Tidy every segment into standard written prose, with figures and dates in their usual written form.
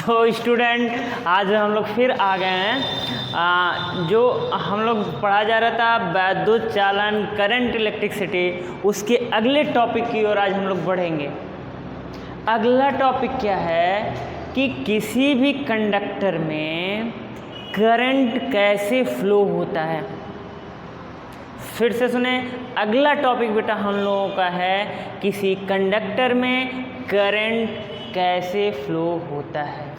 तो स्टूडेंट आज हम लोग फिर आ गए हैं। जो हम लोग पढ़ा जा रहा था वैद्युत चालन करंट इलेक्ट्रिसिटी, उसके अगले टॉपिक की ओर आज हम लोग बढ़ेंगे। अगला टॉपिक क्या है कि किसी भी कंडक्टर में करंट कैसे फ्लो होता है। फिर से सुने, अगला टॉपिक बेटा हम लोगों का है किसी कंडक्टर में करंट कैसे फ्लो होता है।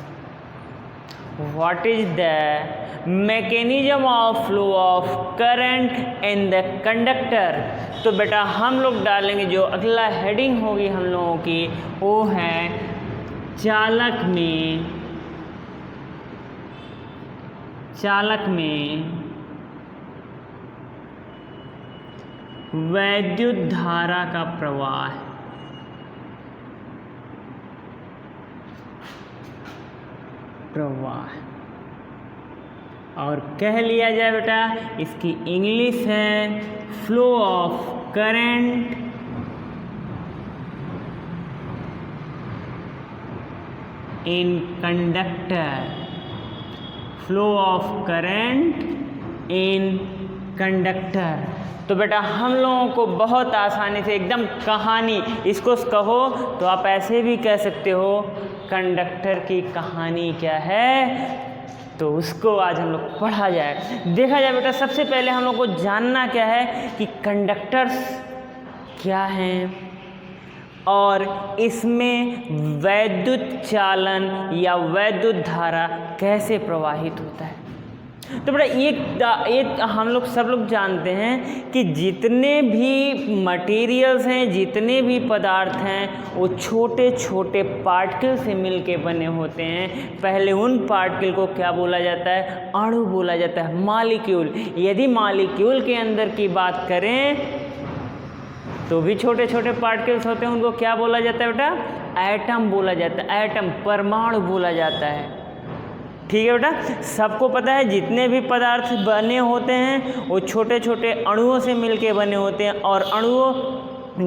What is the mechanism of flow of current in the conductor. तो बेटा हम लोग डालेंगे, जो अगला हेडिंग होगी हम लोगों की वो है चालक में वैद्युत धारा का प्रवाह। और कह लिया जाए बेटा, इसकी इंग्लिश है flow of current in conductor. Flow of current in conductor. तो बेटा हम लोगों को बहुत आसानी से एकदम कहानी, इसको कहो तो आप ऐसे भी कह सकते हो कंडक्टर की कहानी क्या है, तो उसको आज हम लोग पढ़ा जाए। देखा जाए बेटा, सबसे पहले हम लोग को जानना क्या है कि कंडक्टर्स क्या हैं और इसमें वैद्युत चालन या वैद्युत धारा कैसे प्रवाहित होता है। तो बेटा ये हम लोग सब लोग जानते हैं कि जितने भी मटेरियल्स हैं, जितने भी पदार्थ हैं, वो छोटे छोटे पार्टिकल से मिलके बने होते हैं। पहले उन पार्टिकल को क्या बोला जाता है? अणु बोला जाता है, मॉलिक्यूल। यदि मॉलिक्यूल के अंदर की बात करें तो भी छोटे छोटे पार्टिकल्स होते हैं, उनको क्या बोला जाता है बेटा? एटम बोला जाता है, एटम परमाणु बोला जाता है। ठीक है बेटा, सबको पता है जितने भी पदार्थ बने होते हैं वो छोटे छोटे अणुओं से मिलके बने होते हैं। और अणुओं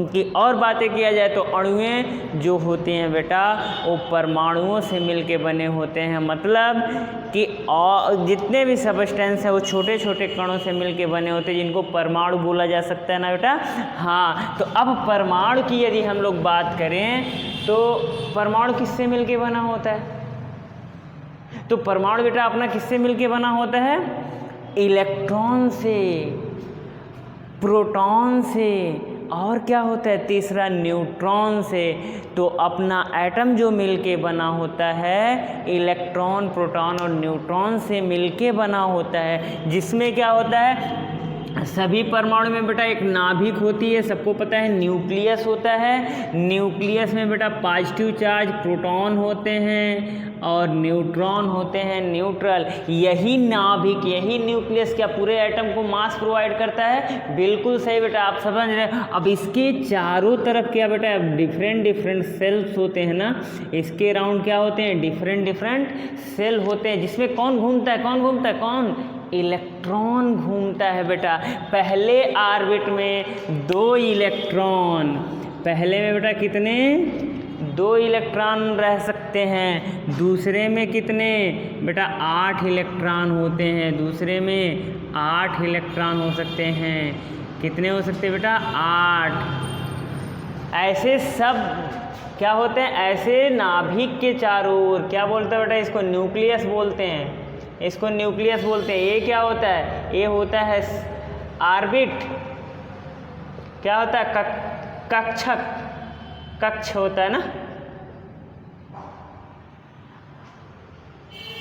की और बातें किया जाए तो अणुएं जो होती हैं बेटा वो परमाणुओं से मिलके बने होते हैं। मतलब कि और जितने भी सबस्टेंस है वो छोटे छोटे कणों से मिलके बने होते हैं, जिनको परमाणु बोला जा सकता है ना बेटा। हाँ, तो अब परमाणु की यदि हम लोग बात करें तो परमाणु किससे मिलके बना होता है? तो परमाणु बेटा अपना किससे मिलके बना होता है? इलेक्ट्रॉन से, प्रोटॉन से, और क्या होता है तीसरा? न्यूट्रॉन से। तो अपना एटम जो मिलके बना होता है इलेक्ट्रॉन, प्रोटॉन और न्यूट्रॉन से मिलके बना होता है, जिसमें क्या होता है सभी परमाणु में बेटा एक नाभिक होती है, सबको पता है। न्यूक्लियस होता है, न्यूक्लियस में बेटा पॉजिटिव चार्ज प्रोटॉन होते हैं और न्यूट्रॉन होते हैं न्यूट्रल। यही नाभिक, यही न्यूक्लियस क्या पूरे एटम को मास प्रोवाइड करता है? बिल्कुल सही बेटा, आप समझ रहे हैं। अब इसके चारों तरफ क्या बेटा डिफरेंट डिफरेंट सेल्स होते हैं ना, इसके राउंड क्या होते हैं? डिफरेंट डिफरेंट सेल होते हैं, जिसमें कौन घूमता है? कौन घूमता है? कौन? इलेक्ट्रॉन घूमता है बेटा। पहले ऑर्बिट में 2 इलेक्ट्रॉन, पहले में बेटा कितने? 2 इलेक्ट्रॉन रह सकते हैं। दूसरे में कितने बेटा? 8 इलेक्ट्रॉन होते हैं। दूसरे में 8 इलेक्ट्रॉन हो सकते हैं। कितने हो सकते हैं बेटा? 8। ऐसे सब क्या होते हैं? ऐसे नाभिक के चारों ओर क्या बोलते हैं बेटा? इसको न्यूक्लियस बोलते हैं, इसको न्यूक्लियस बोलते हैं। ये क्या होता है? ये होता है ऑर्बिट। क्या होता है? कक्षक, कक्ष होता है ना।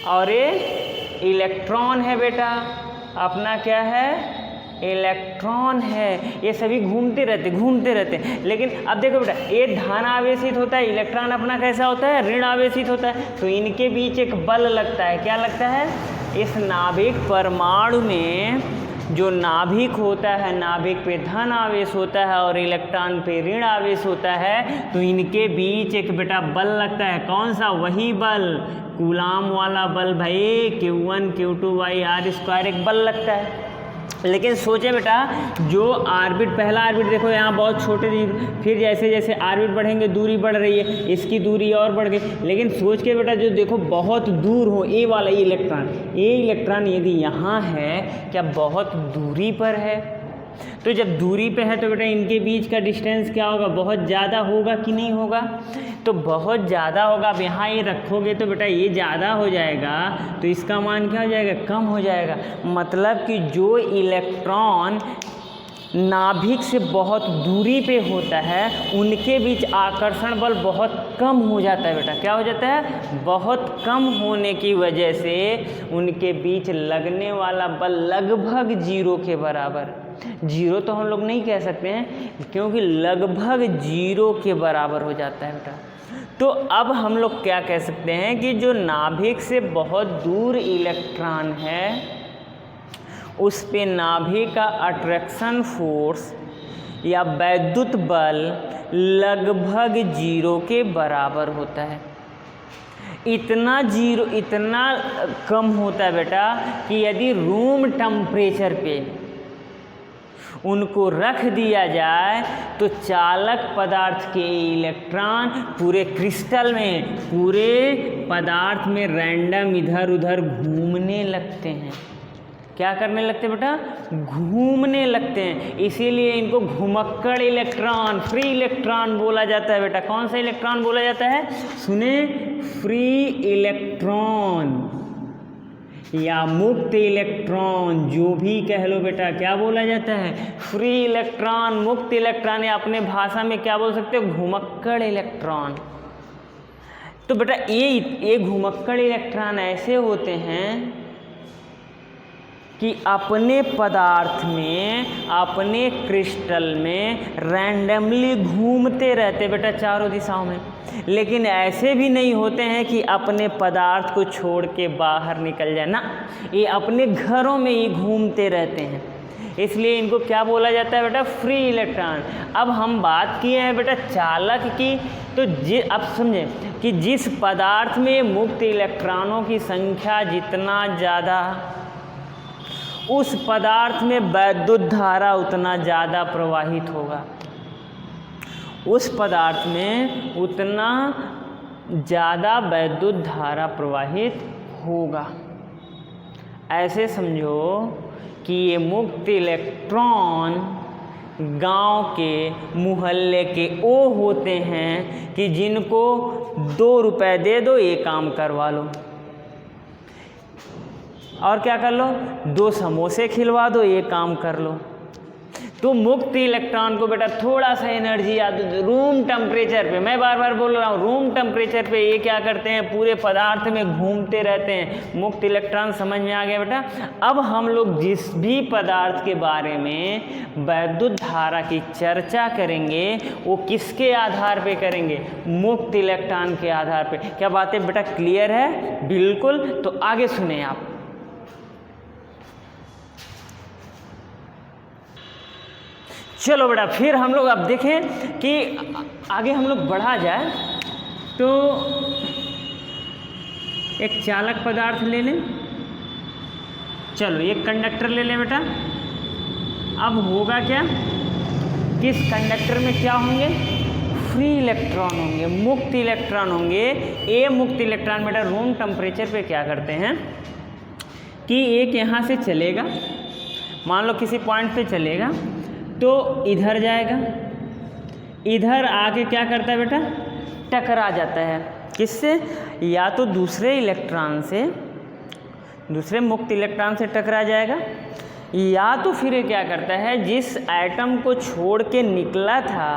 और ये इलेक्ट्रॉन है बेटा, अपना क्या है? इलेक्ट्रॉन है। ये सभी घूमते रहते। लेकिन अब देखो बेटा, ये धन आवेशित होता है, इलेक्ट्रॉन अपना कैसा होता है? ऋण आवेशित होता है। तो इनके बीच एक बल लगता है। क्या लगता है? इस नाभिक परमाणु में जो नाभिक होता है, नाभिक पे धन आवेश होता है और इलेक्ट्रॉन पे ऋण आवेश होता है, तो इनके बीच एक बेटा बल लगता है। कौन सा? वही बल, कूलाम वाला बल भाई, Q1 Q2 बाई R² एक बल लगता है। लेकिन सोचे बेटा, जो ऑर्बिट, पहला ऑर्बिट देखो यहाँ बहुत छोटे थी, फिर जैसे जैसे ऑर्बिट बढ़ेंगे दूरी बढ़ रही है, इसकी दूरी और बढ़ गई। लेकिन सोच के बेटा जो देखो बहुत दूर हो, ए वाला ये इलेक्ट्रॉन यदि यहाँ है, क्या बहुत दूरी पर है, तो जब दूरी पे है तो बेटा इनके बीच का डिस्टेंस क्या होगा, बहुत ज़्यादा होगा कि नहीं होगा, तो बहुत ज़्यादा होगा। अब यहाँ ये रखोगे तो बेटा ये ज़्यादा हो जाएगा, तो इसका मान क्या हो जाएगा, कम हो जाएगा। मतलब कि जो इलेक्ट्रॉन नाभिक से बहुत दूरी पे होता है उनके बीच आकर्षण बल बहुत कम हो जाता है बेटा। क्या हो जाता है, बहुत कम होने की वजह से उनके बीच लगने वाला बल लगभग जीरो के बराबर, जीरो तो हम लोग नहीं कह सकते हैं क्योंकि लगभग जीरो के बराबर हो जाता है बेटा। तो अब हम लोग क्या कह सकते हैं कि जो नाभिक से बहुत दूर इलेक्ट्रॉन है उस पे नाभिक का अट्रैक्शन फोर्स या वैद्युत बल लगभग जीरो के बराबर होता है। इतना कम होता है बेटा कि यदि रूम टेम्परेचर पे उनको रख दिया जाए तो चालक पदार्थ के इलेक्ट्रॉन पूरे क्रिस्टल में, पूरे पदार्थ में रैंडम इधर उधर घूमने लगते हैं। क्या करने लगते हैं बेटा, घूमने लगते हैं। इसीलिए इनको घुमक्कड़ इलेक्ट्रॉन, फ्री इलेक्ट्रॉन बोला जाता है बेटा। कौन सा इलेक्ट्रॉन बोला जाता है, सुने, फ्री इलेक्ट्रॉन या मुक्त इलेक्ट्रॉन, जो भी कह लो बेटा, क्या बोला जाता है, फ्री इलेक्ट्रॉन, मुक्त इलेक्ट्रॉन, या अपने भाषा में क्या बोल सकते हो, घुमक्कड़ इलेक्ट्रॉन। तो बेटा ये घुमक्कड़ इलेक्ट्रॉन ऐसे होते हैं कि अपने पदार्थ में, अपने क्रिस्टल में रैंडमली घूमते रहते बेटा चारों दिशाओं में। लेकिन ऐसे भी नहीं होते हैं कि अपने पदार्थ को छोड़ के बाहर निकल जाए ना, ये अपने घरों में ही घूमते रहते हैं। इसलिए इनको क्या बोला जाता है बेटा, फ्री इलेक्ट्रॉन। अब हम बात किए हैं बेटा चालक की, तो अब समझें कि जिस पदार्थ में मुक्त इलेक्ट्रॉनों की संख्या जितना ज़्यादा, उस पदार्थ में वैद्युत धारा उतना ज़्यादा प्रवाहित होगा, उस पदार्थ में उतना ज़्यादा वैद्युत धारा प्रवाहित होगा। ऐसे समझो कि ये मुक्त इलेक्ट्रॉन गांव के, मोहल्ले के वो होते हैं कि जिनको 2 रुपए दे दो ये काम करवा लो, और क्या कर लो, 2 समोसे खिलवा दो ये काम कर लो। तो मुक्त इलेक्ट्रॉन को बेटा थोड़ा सा एनर्जी आ दो रूम टेम्परेचर पे, मैं बार बार बोल रहा हूँ, रूम टेम्परेचर पे ये क्या करते हैं, पूरे पदार्थ में घूमते रहते हैं। मुक्त इलेक्ट्रॉन समझ में आ गया बेटा। अब हम लोग जिस भी पदार्थ के बारे में वैद्युत धारा की चर्चा करेंगे वो किसके आधार पे करेंगे, मुक्त इलेक्ट्रॉन के आधार पे। क्या बातें बेटा क्लियर है, बिल्कुल। तो आगे सुने आप। चलो बेटा फिर हम लोग अब देखें कि आगे हम लोग बढ़ा जाए तो एक चालक पदार्थ ले लें। चलो एक कंडक्टर ले लें बेटा। अब होगा क्या, किस कंडक्टर में क्या होंगे, फ्री इलेक्ट्रॉन होंगे, मुक्त इलेक्ट्रॉन होंगे। ये मुक्त इलेक्ट्रॉन बेटा रूम टेम्परेचर पे क्या करते हैं कि एक यहाँ से चलेगा, मान लो किसी पॉइंट पे चलेगा तो इधर जाएगा, इधर आके क्या करता है बेटा, टकरा जाता है किससे, या तो दूसरे इलेक्ट्रॉन से, दूसरे मुक्त इलेक्ट्रॉन से टकरा जाएगा, या तो फिर ये क्या करता है जिस एटम को छोड़ के निकला था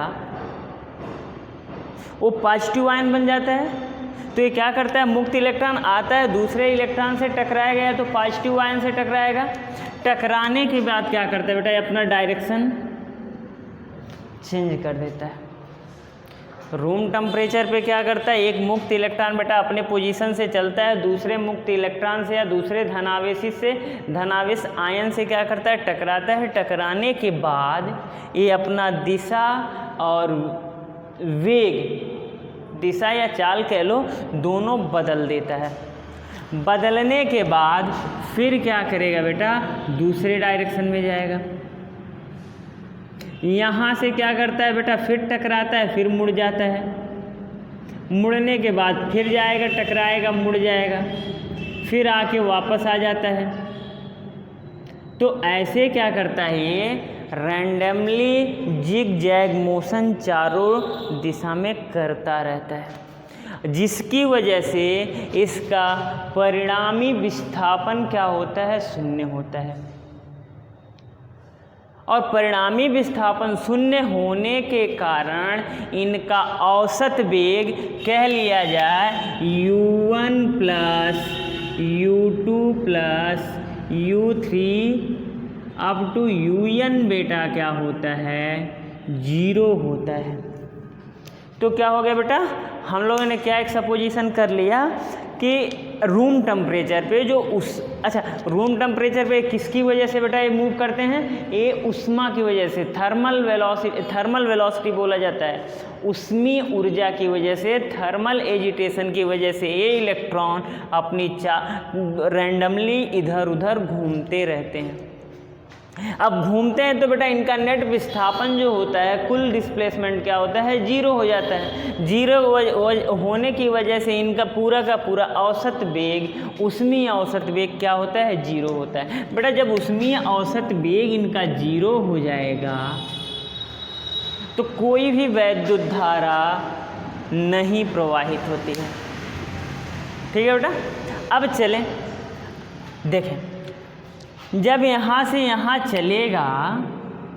वो पॉजिटिव आयन बन जाता है। तो ये क्या करता है, मुक्त इलेक्ट्रॉन आता है दूसरे इलेक्ट्रॉन से टकराया गया तो पॉजिटिव आयन से टकराएगा। टकराने के बाद क्या करता है बेटा, अपना डायरेक्शन चेंज कर देता है। रूम टेम्परेचर पे क्या करता है, एक मुक्त इलेक्ट्रॉन बेटा अपने पोजीशन से चलता है, दूसरे मुक्त इलेक्ट्रॉन से या दूसरे धनावेशी से, धनावेश आयन से क्या करता है, टकराता है। टकराने के बाद ये अपना दिशा और वेग, दिशा या चाल कह लो, दोनों बदल देता है। बदलने के बाद फिर क्या करेगा बेटा, दूसरे डायरेक्शन में जाएगा। यहाँ से क्या करता है बेटा, फिर टकराता है, फिर मुड़ जाता है, मुड़ने के बाद फिर जाएगा, टकराएगा, मुड़ जाएगा, फिर आके वापस आ जाता है। तो ऐसे क्या करता है ये, रैंडमली जिग जैग मोशन चारों दिशा में करता रहता है, जिसकी वजह से इसका परिणामी विस्थापन क्या होता है, शून्य होता है। और परिणामी विस्थापन शून्य होने के कारण इनका औसत वेग कह लिया जाए u1 plus u2 plus u3 up to un बेटा क्या होता है, 0 होता है। तो क्या हो गया बेटा, हम लोगों ने क्या एक सपोजिशन कर लिया कि रूम टेम्परेचर पे जो रूम टेम्परेचर पे किसकी वजह से बेटा ये मूव करते हैं, ये उष्मा की वजह से, थर्मल वेलोसिटी बोला जाता है, उष्मीय ऊर्जा की वजह से, थर्मल एजिटेशन की वजह से ये इलेक्ट्रॉन अपनी रैंडमली इधर उधर घूमते रहते हैं। अब घूमते हैं तो बेटा इनका नेट विस्थापन जो होता है, कुल डिस्प्लेसमेंट क्या होता है, 0 हो जाता है। 0 होने की वजह से इनका पूरा का पूरा औसत वेग, उष्मीय औसत वेग क्या होता है, 0 होता है। बेटा जब उष्मीय औसत वेग इनका 0 हो जाएगा तो कोई भी वैद्युत धारा नहीं प्रवाहित होती है। ठीक है बेटा, अब चलें देखें, जब यहाँ से यहाँ चलेगा,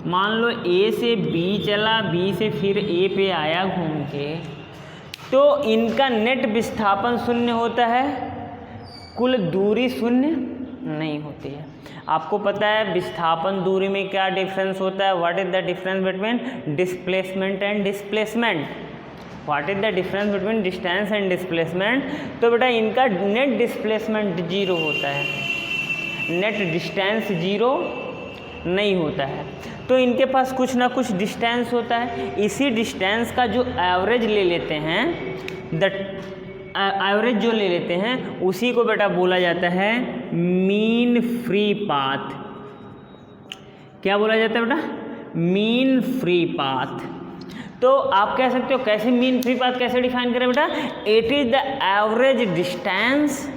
मान लो A से B चला, B से फिर A पे आया घूम के, तो इनका नेट विस्थापन शून्य होता है, कुल दूरी शून्य नहीं होती है। आपको पता है विस्थापन दूरी में क्या डिफरेंस होता है, what is the difference between displacement and displacement, what is the difference between distance and displacement. तो बेटा इनका नेट डिस्प्लेसमेंट 0 होता है, नेट डिस्टेंस 0 नहीं होता है। तो इनके पास कुछ ना कुछ डिस्टेंस होता है, इसी डिस्टेंस का जो एवरेज ले लेते हैं, एवरेज जो ले लेते हैं उसी को बेटा बोला जाता है मीन फ्री पाथ। क्या बोला जाता है बेटा, मीन फ्री पाथ। तो आप कह सकते हो कैसे मीन फ्री पाथ कैसे डिफाइन करें बेटा, it is the average distance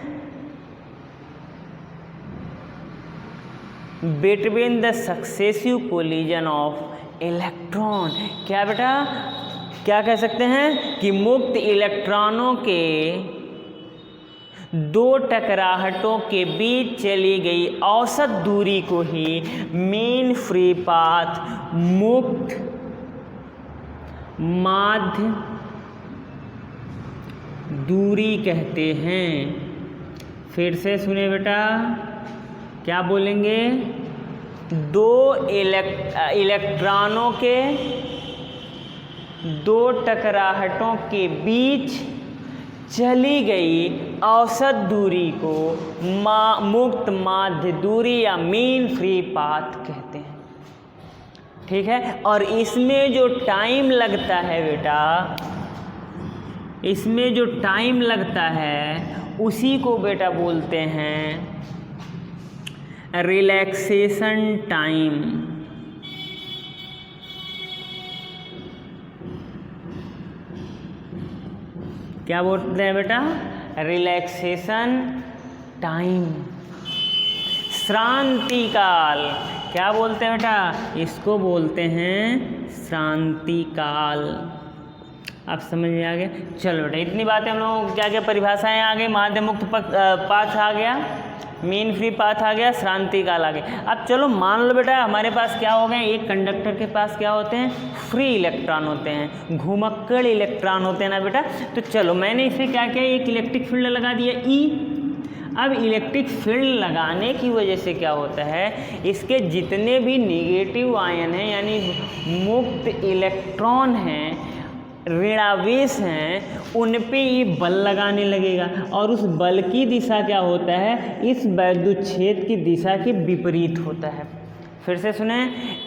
between the successive collision of electron. क्या बेटा, क्या कह सकते हैं कि मुक्त इलेक्ट्रॉनों के दो टकराहटों के बीच चली गई औसत दूरी को ही मीन फ्री पाथ, मुक्त माध्य दूरी कहते हैं। फिर से सुने बेटा, क्या बोलेंगे, दो इलेक्ट्रॉनों के दो टकराहटों के बीच चली गई औसत दूरी को मुक्त माध्य दूरी या मीन फ्री पाथ कहते हैं। ठीक है, और इसमें जो टाइम लगता है बेटा, इसमें जो टाइम लगता है उसी को बेटा बोलते हैं रिलैक्सेशन टाइम। क्या बोलते हैं बेटा, रिलैक्सेशन टाइम, श्रांति काल। क्या बोलते हैं बेटा, इसको बोलते हैं श्रांति काल। आप समझ में आ गया। चलो बेटा, इतनी बातें हम लोग क्या क्या परिभाषाएं आ गई, माध्य मुक्त पाथ आ गया, मीन फ्री पाथ आ गया, श्रांति काल आ गया। अब चलो मान लो बेटा हमारे पास क्या हो गए, एक कंडक्टर के पास क्या होते हैं, फ्री इलेक्ट्रॉन होते हैं, घुमक्कड़ इलेक्ट्रॉन होते हैं ना बेटा। तो चलो मैंने इसे क्या किया, एक इलेक्ट्रिक फील्ड लगा दिया E। अब इलेक्ट्रिक फील्ड लगाने की वजह से क्या होता है, इसके जितने भी निगेटिव आयन हैं यानी मुक्त इलेक्ट्रॉन हैं, ऋणावेश हैं, उन पे ये बल लगाने लगेगा और उस बल की दिशा क्या होता है, इस वैद्युत क्षेत्र की दिशा के विपरीत होता है। फिर से सुने,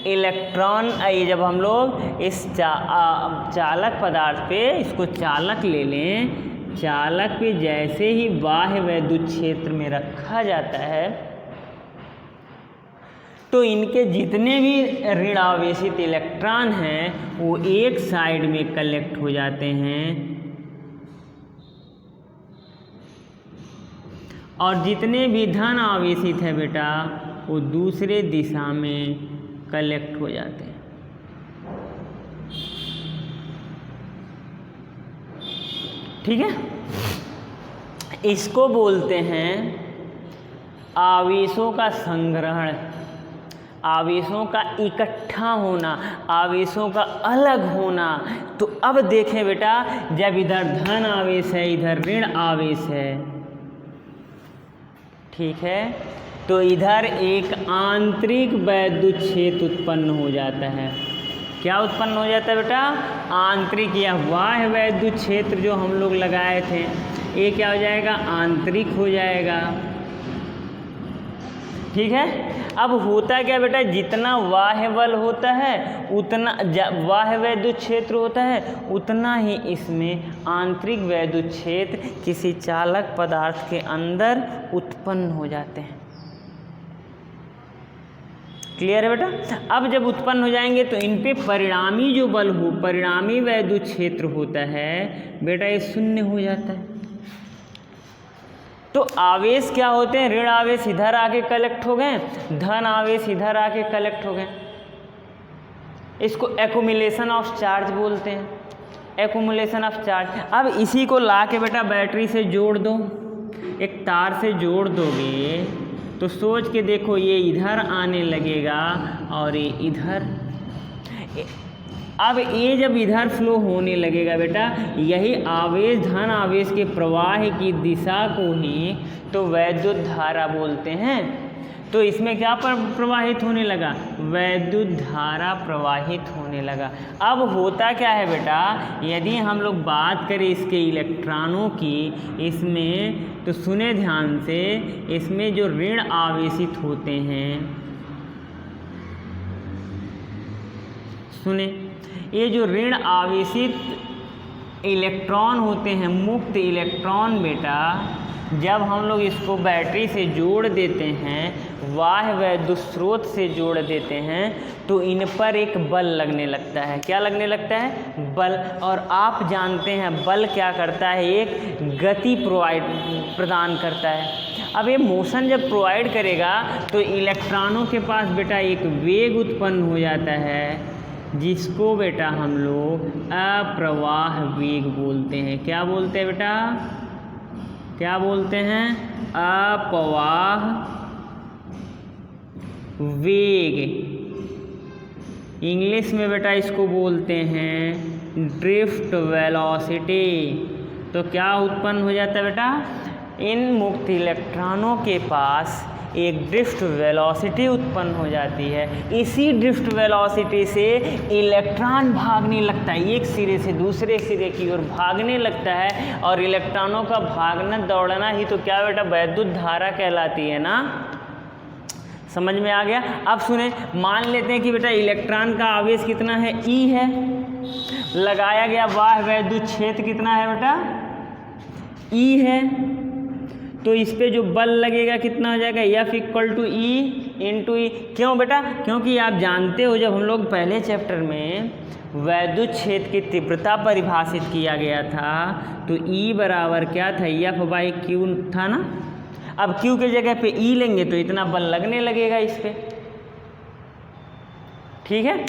इलेक्ट्रॉन जब हम लोग इस चालक पदार्थ पे इसको चालक ले लें, चालक पे जैसे ही बाह्य वैद्युत क्षेत्र में रखा जाता है तो इनके जितने भी ऋण आवेशित इलेक्ट्रॉन हैं वो एक साइड में कलेक्ट हो जाते हैं और जितने भी धन आवेशित है बेटा वो दूसरे दिशा में कलेक्ट हो जाते हैं। ठीक है, इसको बोलते हैं आवेशों का संग्रहण, आवेशों का इकट्ठा होना, आवेशों का अलग होना। तो अब देखें बेटा, जब इधर धन आवेश है इधर ऋण आवेश है, ठीक है, तो इधर एक आंतरिक वैद्युत क्षेत्र उत्पन्न हो जाता है। क्या उत्पन्न हो जाता है बेटा? आंतरिक या बाह्य वैद्युत क्षेत्र जो हम लोग लगाए थे, ये क्या हो जाएगा? आंतरिक हो जाएगा। ठीक है, अब होता क्या बेटा, जितना बाह्य बल होता है उतना बाह्य वैद्युत क्षेत्र होता है उतना ही इसमें आंतरिक वैद्युत क्षेत्र किसी चालक पदार्थ के अंदर उत्पन्न हो जाते हैं। क्लियर है बेटा? अब जब उत्पन्न हो जाएंगे तो इन पे परिणामी जो बल हो, परिणामी वैद्युत क्षेत्र होता है बेटा, ये शून्य हो जाता है। तो आवेश क्या होते हैं? ऋण आवेश इधर आके कलेक्ट हो गए, धन आवेश इधर आके कलेक्ट हो गए। इसको एक्युमुलेशन ऑफ चार्ज बोलते हैं, एक्युमुलेशन ऑफ चार्ज। अब इसी को ला के बेटा बैटरी से जोड़ दो, एक तार से जोड़ दोगे तो सोच के देखो, ये इधर आने लगेगा और ये इधर। अब ये जब इधर फ्लो होने लगेगा बेटा, यही आवेश धन आवेश के प्रवाह की दिशा को ही तो वैद्युत धारा बोलते हैं। तो इसमें क्या प्रवाहित होने लगा? वैद्युत धारा प्रवाहित होने लगा। अब होता क्या है बेटा, यदि हम लोग बात करें इसके इलेक्ट्रॉनों की, इसमें तो सुने ध्यान से, इसमें जो ऋण आवेशित होते हैं, सुने, ये जो ऋण आवेशित इलेक्ट्रॉन होते हैं, मुक्त इलेक्ट्रॉन बेटा, जब हम लोग इसको बैटरी से जोड़ देते हैं, बाह्य वैद्युत स्रोत से जोड़ देते हैं, तो इन पर एक बल लगने लगता है। क्या लगने लगता है? बल। और आप जानते हैं बल क्या करता है? एक गति प्रदान करता है। अब ये मोशन जब प्रोवाइड करेगा तो इलेक्ट्रॉनों के पास बेटा एक वेग उत्पन्न हो जाता है, जिसको बेटा हम लोग अप्रवाह वेग बोलते हैं। क्या बोलते हैं बेटा? क्या बोलते हैं? अप्रवाह वेग। इंग्लिश में बेटा इसको बोलते हैं ड्रिफ्ट वेलोसिटी। तो क्या उत्पन्न हो जाता है बेटा? इन मुक्त इलेक्ट्रॉनों के पास एक ड्रिफ्ट वेलोसिटी उत्पन्न हो जाती है। इसी ड्रिफ्ट वेलोसिटी से इलेक्ट्रॉन भागने लगता है, एक सिरे से दूसरे सिरे की ओर भागने लगता है। और इलेक्ट्रॉनों का भागना दौड़ना ही तो क्या बेटा? वैद्युत धारा कहलाती है ना। समझ में आ गया? अब सुने, मान लेते हैं कि बेटा इलेक्ट्रॉन का आवेश कितना है? ई है। लगाया गया बाह्य वैद्युत क्षेत्र कितना है बेटा? ई है। तो इस पे जो बल लगेगा कितना हो जाएगा? F equal to E into E. क्यों बेटा? क्योंकि आप जानते हो जब हम लोग पहले चैप्टर में वैद्युत क्षेत्र की तीव्रता परिभाषित किया गया था तो E बराबर क्या था? F बाई क्यू था ना। अब Q के जगह पे E लेंगे तो इतना बल लगने लगेगा इस पे। ठीक है,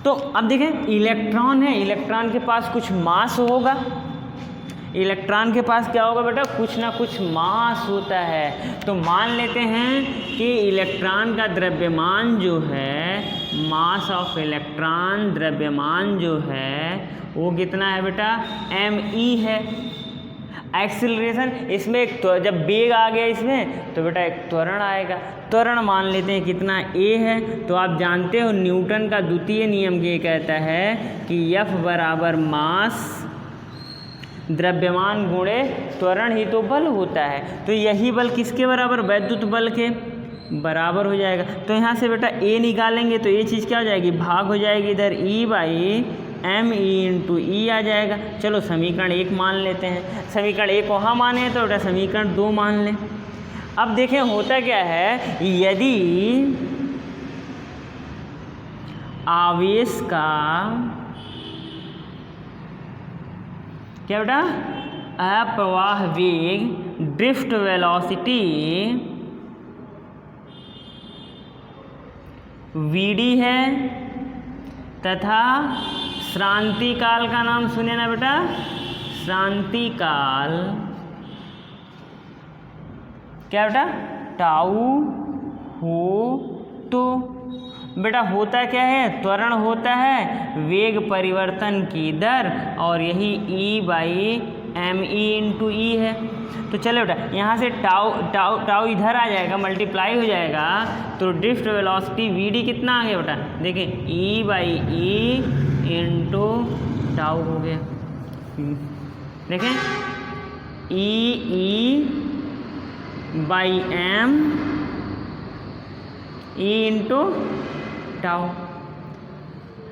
तो अब देखें इलेक्ट्रॉन है, इलेक्ट्रॉन के पास कुछ मास होगा। इलेक्ट्रॉन के पास क्या होगा बेटा? कुछ ना कुछ मास होता है। तो मान लेते हैं कि इलेक्ट्रॉन का द्रव्यमान जो है, मास ऑफ इलेक्ट्रॉन द्रव्यमान जो है वो कितना है बेटा? me है। एक्सीलरेशन, इसमें एक जब वेग आ गया इसमें तो बेटा एक त्वरण आएगा। त्वरण मान लेते हैं कितना? a है। तो आप जानते हो न्यूटन का द्वितीय नियम ये कहता है कि F बराबर मास द्रव्यमान गुणे त्वरण ही तो बल होता है। तो यही बल किसके बराबर? वैद्युत बल के बराबर हो जाएगा। तो यहाँ से बेटा ए निकालेंगे तो ये चीज़ क्या हो जाएगी? भाग हो जाएगी इधर E by M E into E आ जाएगा। चलो समीकरण 1 मान लेते हैं। समीकरण 1 वहाँ माने तो बेटा समीकरण 2 मान लें। अब देखें होता क्या है, यदि आवेश का क्या बेटा अप्रवाह वेग ड्रिफ्ट वेलोसिटी vd है तथा श्रांति काल का नाम सुने ना बेटा, श्रांति काल क्या बेटा टाउ हो। तो बेटा होता क्या है, त्वरण होता है वेग परिवर्तन की दर, और यही E by M E into E है। तो चलो बेटा यहाँ से टाउ टाउ टाउ इधर आ जाएगा, मल्टीप्लाई हो जाएगा, तो ड्रिफ्ट वेलोसिटी वीडी कितना आ गया बेटा, देखिए E by E into tau हो गया। देखें E by M E into tau.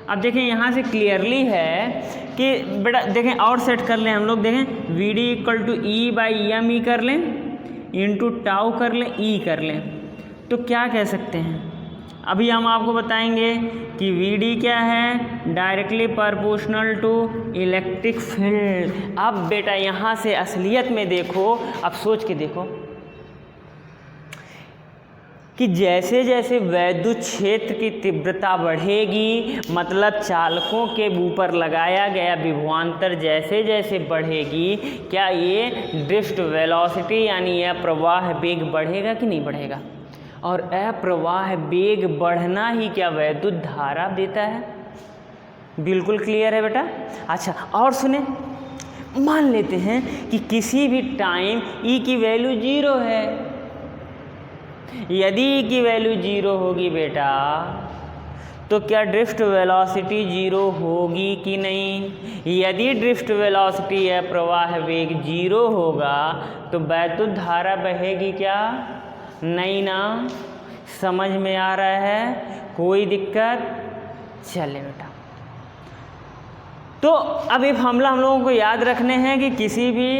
अब देखें यहाँ से क्लियरली है कि बेटा देखें और सेट कर लें हम लोग, देखें V D equal to E by M E कर लें इंटू टाउ कर लें ई कर लें, तो क्या कह सकते हैं, अभी हम आपको बताएंगे कि वी डी क्या है, directly proportional to electric field. अब बेटा यहाँ से असलियत में देखो, अब सोच के देखो कि जैसे जैसे वैद्युत क्षेत्र की तीव्रता बढ़ेगी, मतलब चालकों के ऊपर लगाया गया विभवांतर जैसे जैसे बढ़ेगी, क्या ये ड्रिफ्ट वेलोसिटी यानी यह प्रवाह वेग बढ़ेगा कि नहीं बढ़ेगा। और अप्रवाह वेग बढ़ना ही क्या वैद्युत धारा देता है। बिल्कुल क्लियर है बेटा। अच्छा और सुने, मान लेते हैं कि किसी भी टाइम ई की वैल्यू 0 है। यदि ई की वैल्यू 0 होगी बेटा, तो क्या ड्रिफ्ट वेलोसिटी 0 होगी कि नहीं। यदि ड्रिफ्ट वेलोसिटी या प्रवाह वेग 0 होगा तो वैद्युत धारा बहेगी क्या, नहीं ना। समझ में आ रहा है, कोई दिक्कत। चले बेटा, तो अब ये फॉर्मूला हम लोगों को याद रखने हैं कि किसी भी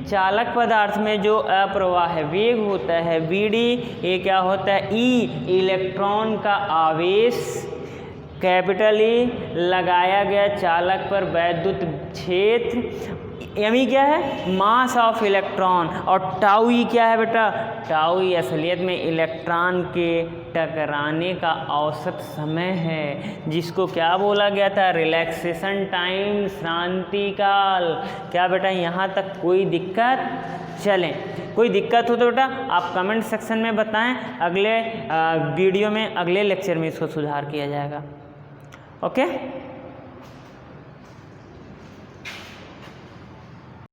चालक पदार्थ में जो अप्रवाह वेग होता है वी डी, ये क्या होता है, ई इलेक्ट्रॉन का आवेश कैपिटल ई लगाया गया चालक पर वैद्युत क्षेत्र, एम क्या है, मास ऑफ इलेक्ट्रॉन, और टाउ ई क्या है बेटा, टाउ ई असलियत में इलेक्ट्रॉन के टकराने का औसत समय है, जिसको क्या बोला गया था, रिलैक्सेशन टाइम, शांति काल। क्या बेटा यहाँ तक कोई दिक्कत। चलें, कोई दिक्कत हो तो बेटा आप कमेंट सेक्शन में बताएं, अगले वीडियो में अगले लेक्चर में इसको सुधार किया जाएगा। ओके।